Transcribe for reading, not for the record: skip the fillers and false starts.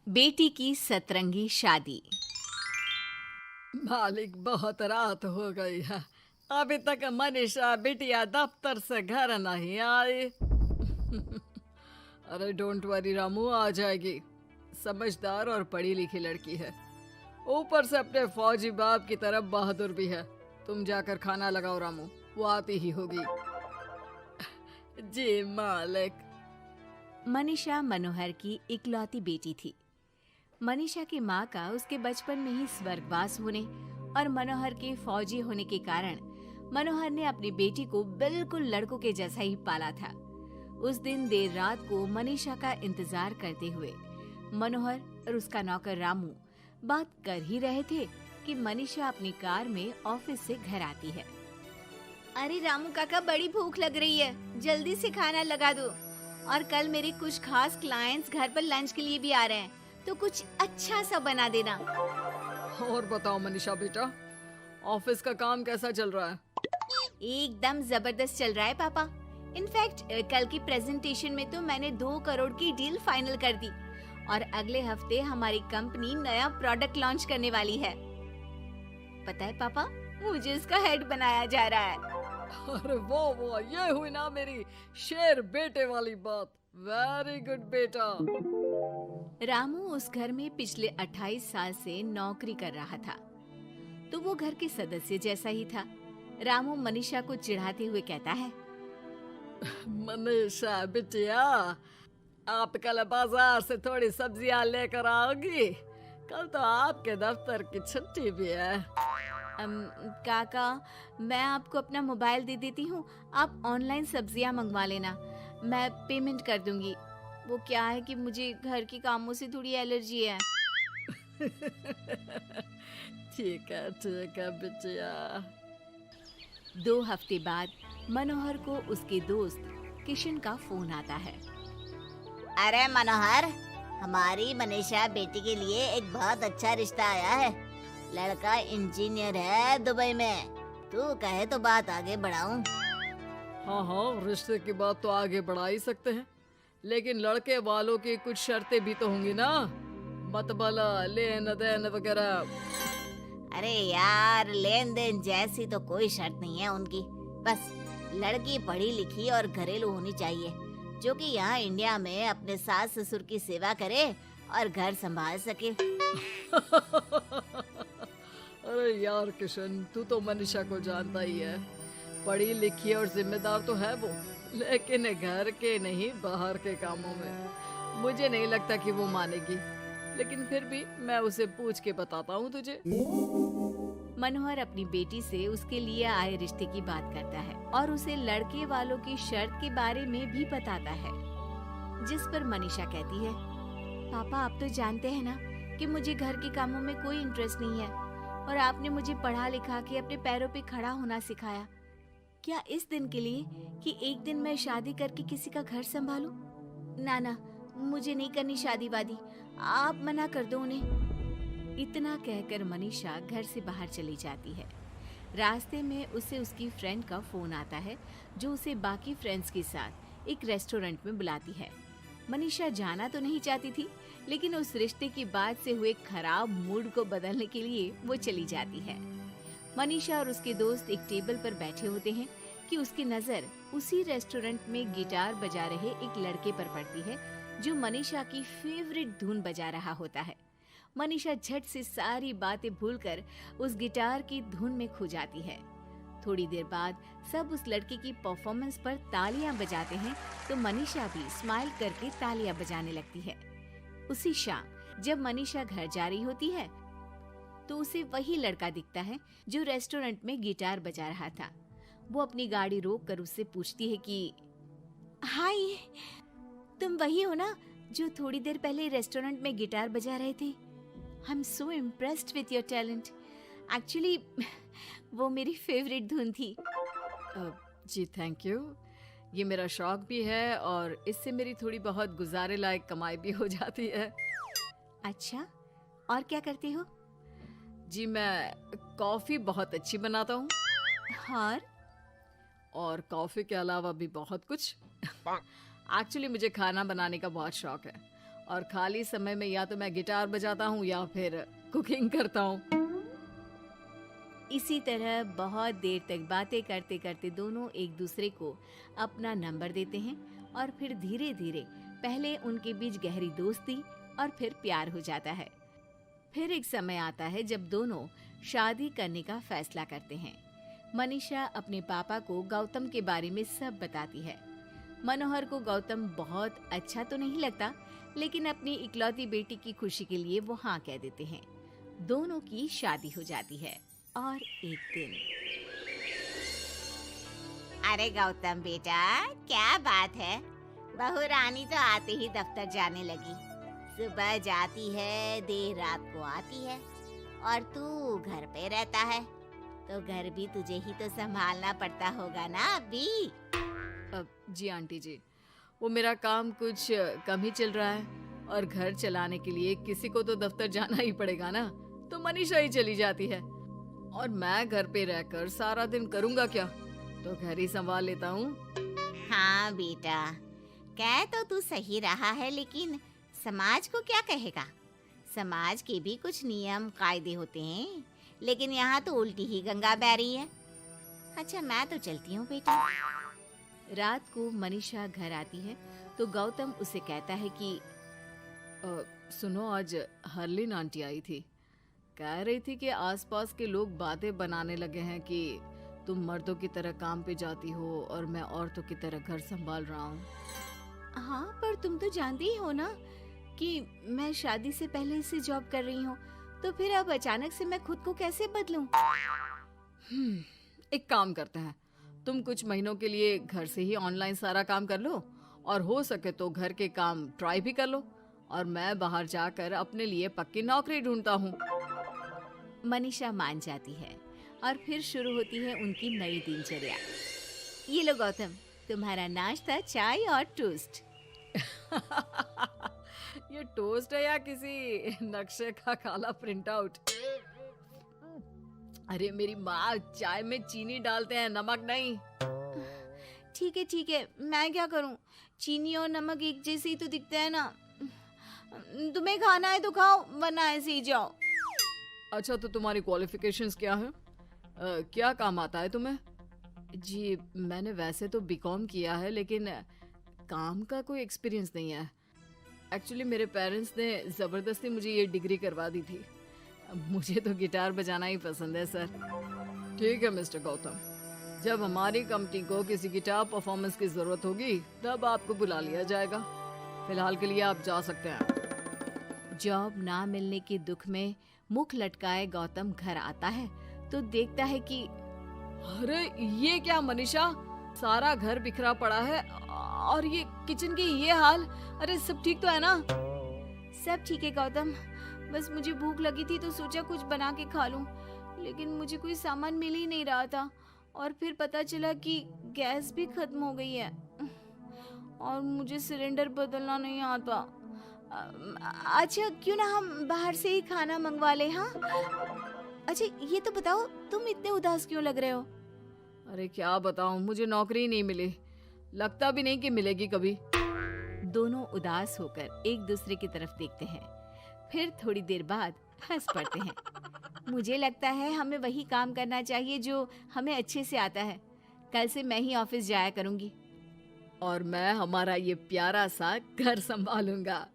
बेटी की सतरंगी शादी। मालिक, बहुत रात हो गई है। अभी तक मनीषा बिटिया दफ्तर से घर नहीं आई। अरे डोंट वरी रामू, आ जाएगी। समझदार और पढ़ी लिखी लड़की है, ऊपर से अपने फौजी बाप की तरफ बहादुर भी है। तुम जाकर खाना लगाओ रामू, वो आती ही होगी। जी मालिक। मनीषा मनोहर की इकलौती बेटी थी। मनीषा की माँ का उसके बचपन में ही स्वर्गवास होने और मनोहर के फौजी होने के कारण मनोहर ने अपनी बेटी को बिल्कुल लड़कों के जैसा ही पाला था। उस दिन देर रात को मनीषा का इंतजार करते हुए मनोहर और उसका नौकर रामू बात कर ही रहे थे कि मनीषा अपनी कार में ऑफिस से घर आती है। अरे रामू काका, बड़ी भूख लग रही है, जल्दी से खाना लगा दो। और कल मेरे कुछ खास क्लाइंट्स घर पर लंच के लिए भी आ रहे हैं, तो कुछ अच्छा सा बना देना। और बताओ मनीषा बेटा, ऑफिस का काम कैसा चल रहा है? एकदम जबरदस्त चल रहा है पापा। इनफैक्ट कल की प्रेजेंटेशन में तो मैंने 2 करोड़ की डील फाइनल कर दी और अगले हफ्ते हमारी कंपनी नया प्रोडक्ट लॉन्च करने वाली है। पता है पापा, मुझे इसका हेड बनाया जा रहा है। अरे वो ये हुई ना मेरी शेर बेटे वाली बात। वेरी गुड बेटा। रामू उस घर में पिछले 28 साल से नौकरी कर रहा था, तो वो घर के सदस्य जैसा ही था। रामू मनीषा को चिढ़ाते हुए कहता है, मनीषा बिटिया, आप कल बाजार से थोड़ी सब्जियां लेकर आओगी? कल तो आपके दफ्तर की छुट्टी भी है। काका, मैं आपको अपना मोबाइल दे देती हूँ, आप ऑनलाइन सब्जियाँ मंगवा लेना, मैं पेमेंट कर दूंगी। वो क्या है कि मुझे घर के कामों से थोड़ी एलर्जी है। ठीक है बिटिया। 2 हफ्ते बाद मनोहर को उसके दोस्त किशन का फोन आता है। अरे मनोहर, हमारी मनीषा बेटी के लिए एक बहुत अच्छा रिश्ता आया है। लड़का इंजीनियर है दुबई में। तू कहे तो बात आगे बढ़ाऊं? हाँ, रिश्ते की बात तो आगे बढ़ा ही सकते हैं, लेकिन लड़के वालों की कुछ शर्तें भी तो होंगी ना, मतबला लेन देन वगैरह। अरे यार, लेन देन जैसी तो कोई शर्त नहीं है उनकी। बस लड़की पढ़ी लिखी और घरेलू होनी चाहिए, जो कि यहाँ इंडिया में अपने सास ससुर की सेवा करे और घर संभाल सके। अरे यार किशन, तू तो मनीषा को जानता ही है, पढ़ी लिखी और जिम्मेदार तो है वो, लेकिन घर के नहीं बाहर के कामों में मुझे नहीं लगता कि वो मानेगी। लेकिन फिर भी मैं उसे पूछ के बताता हूँ तुझे। मनोहर अपनी बेटी से उसके लिए आए रिश्ते की बात करता है और उसे लड़के वालों की शर्त के बारे में भी बताता है, जिस पर मनीषा कहती है, पापा आप तो जानते हैं ना कि मुझे घर के कामों में कोई इंटरेस्ट नहीं है और आपने मुझे पढ़ा लिखा के अपने पैरों पे खड़ा होना सिखाया। क्या इस दिन के लिए कि एक दिन मैं शादी करके किसी का घर संभालूं? ना, मुझे नहीं करनी शादी वादी, आप मना कर दो उन्हें। इतना कहकर मनीषा घर से बाहर चली जाती है। रास्ते में उसे उसकी फ्रेंड का फोन आता है, जो उसे बाकी फ्रेंड्स के साथ एक रेस्टोरेंट में बुलाती है। मनीषा जाना तो नहीं चाहती थी, लेकिन उस रिश्ते की बात से हुए खराब मूड को बदलने के लिए वो चली जाती है। मनीषा और उसके दोस्त एक टेबल पर बैठे होते हैं कि उसकी नजर उसी रेस्टोरेंट में गिटार बजा रहे एक लड़के पर पड़ती है, जो मनीषा की फेवरेट धुन बजा रहा होता है। मनीषा झट से सारी बातें भूलकर उस गिटार की धुन में खो जाती है। थोड़ी देर बाद सब उस लड़के की परफॉर्मेंस पर तालियां बजाते हैं, तो मनीषा भी स्माइल करके तालियां बजाने लगती है। उसी शाम जब मनीषा घर जा रही होती है, तो उसे वही लड़का दिखता है जो रेस्टोरेंट में गिटार बजा रहा था। वो अपनी गाड़ी रोक कर उससे पूछती है कि हाय, तुम वही हो ना जो थोड़ी देर पहले रेस्टोरेंट में गिटार बजा रहे थे? I am so impressed with your talent. Actually वो मेरी फेवरेट धुन थी। जी थैंक यू, ये मेरा शौक भी है और इससे मेरी थोड़ी बहुत गुजारे लायक कमाई भी हो जाती है। अच्छा, और क्या करते हो? जी मैं कॉफ़ी बहुत अच्छी बनाता हूँ, और कॉफ़ी के अलावा भी बहुत कुछ। एक्चुअली मुझे खाना बनाने का बहुत शौक है और खाली समय में या तो मैं गिटार बजाता हूँ या फिर कुकिंग करता हूँ। इसी तरह बहुत देर तक बातें करते करते दोनों एक दूसरे को अपना नंबर देते हैं और फिर धीरे धीरे पहले उनके बीच गहरी दोस्ती और फिर प्यार हो जाता है। फिर एक समय आता है जब दोनों शादी करने का फैसला करते हैं। मनीषा अपने पापा को गौतम के बारे में सब बताती है। मनोहर को गौतम बहुत अच्छा तो नहीं लगता, लेकिन अपनी इकलौती बेटी की खुशी के लिए वो हाँ कह देते हैं। दोनों की शादी हो जाती है। और एक दिन, अरे गौतम बेटा, क्या बात है, बहू रानी तो आते ही दफ्तर जाने लगी। सुबह जाती है, देर रात को आती है, और तू घर पे रहता है, तो घर भी तुझे ही तो संभालना पड़ता होगा ना अभी। जी आंटी जी, वो मेरा काम कुछ कम ही चल रहा है और घर चलाने के लिए किसी को तो दफ्तर जाना ही पड़ेगा ना, तो मनीषा ही चली जाती है और मैं घर पे रहकर सारा दिन करूँगा क्या, तो घर ही संभाल लेता हूँ। हाँ बेटा, कह तो तू सही रहा है, लेकिन समाज को क्या कहेगा? समाज के भी कुछ नियम कायदे होते हैं, लेकिन यहाँ तो उल्टी ही गंगा बह रही है। अच्छा, मैं तो चलती हूँ बेटा। रात को मनीषा घर आती है तो गौतम उसे कहता है कि सुनो, आज हरलीन आंटी आई थी, कह रही थी कि आसपास के लोग बातें बनाने लगे हैं कि तुम मर्दों की तरह काम पे जाती हो और मैं औरतों की तरह घर संभाल रहा हूँ। हाँ, पर तुम तो जानती ही हो ना कि मैं शादी से पहले से जॉब कर रही हूँ, तो फिर अब अचानक से मैं खुद को कैसे बदलूं? एक काम करते हैं, तुम कुछ महीनों के लिए घर से ही ऑनलाइन सारा काम कर लो और हो सके तो घर के काम ट्राई भी कर लो, और मैं बाहर जाकर अपने लिए पक्की नौकरी ढूंढता हूँ। मनीषा मान जाती है और फिर शुरू होती है उनकी नई दिनचर्या। ये लो गौतम, तुम्हारा नाश्ता, चाय और टोस्ट। ये टोस्ट है या किसी नक्शे का काला प्रिंट आउट? अरे मेरी माँ, चाय में चीनी डालते हैं, नमक नहीं। ठीक है, मैं क्या करूं? चीनी और नमक एक जैसे ही तो दिखते हैं ना। तुम्हें खाना है तो खाओ, वरना ऐसे ही जाओ। अच्छा, तो तुम्हारी क्वालिफिकेशंस क्या है? क्या काम आता है तुम्हें? जी, मैंने वैसे तो बीकॉम किया है, लेकिन काम का कोई एक्सपीरियंस नहीं है। एक्चुअली मेरे पेरेंट्स ने ज़बरदस्ती मुझे ये डिग्री करवा दी थी। मुझे तो गिटार बजाना ही पसंद है सर। ठीक है मिस्टर गौतम, जब हमारी कंपनी को किसी गिटार परफॉर्मेंस की ज़रूरत होगी तब आपको बुला लिया जाएगा। फिलहाल के लिए आप जा सकते हैं। जॉब ना मिलने के दुख में मुख लटकाए गौतम घर आता है तो देखता है कि अरे ये क्या मनीषा, सारा घर बिखरा पड़ा है और ये किचन की ये हाल। अरे सब ठीक तो है ना? सब ठीक है गौतम, बस मुझे भूख लगी थी तो सोचा कुछ बना के खा लूं, लेकिन मुझे कोई सामान मिल ही नहीं रहा था और फिर पता चला कि गैस भी खत्म हो गई है और मुझे सिलेंडर बदलना नहीं आता। अच्छा, क्यों ना हम बाहर से ही खाना मंगवा ले? हाँ, अच्छा ये तो बताओ, तुम इतने उदास क्यों लग रहे हो? अरे क्या बताऊं, मुझे नौकरी नहीं मिली, लगता भी नहीं कि मिलेगी कभी। दोनों उदास होकर एक दूसरे की तरफ देखते हैं, फिर थोड़ी देर बाद हंस पड़ते हैं। मुझे लगता है हमें वही काम करना चाहिए जो हमें अच्छे से आता है। कल से मैं ही ऑफिस जाया करूंगी। और मैं हमारा ये प्यारा सा घर संभालूंगा।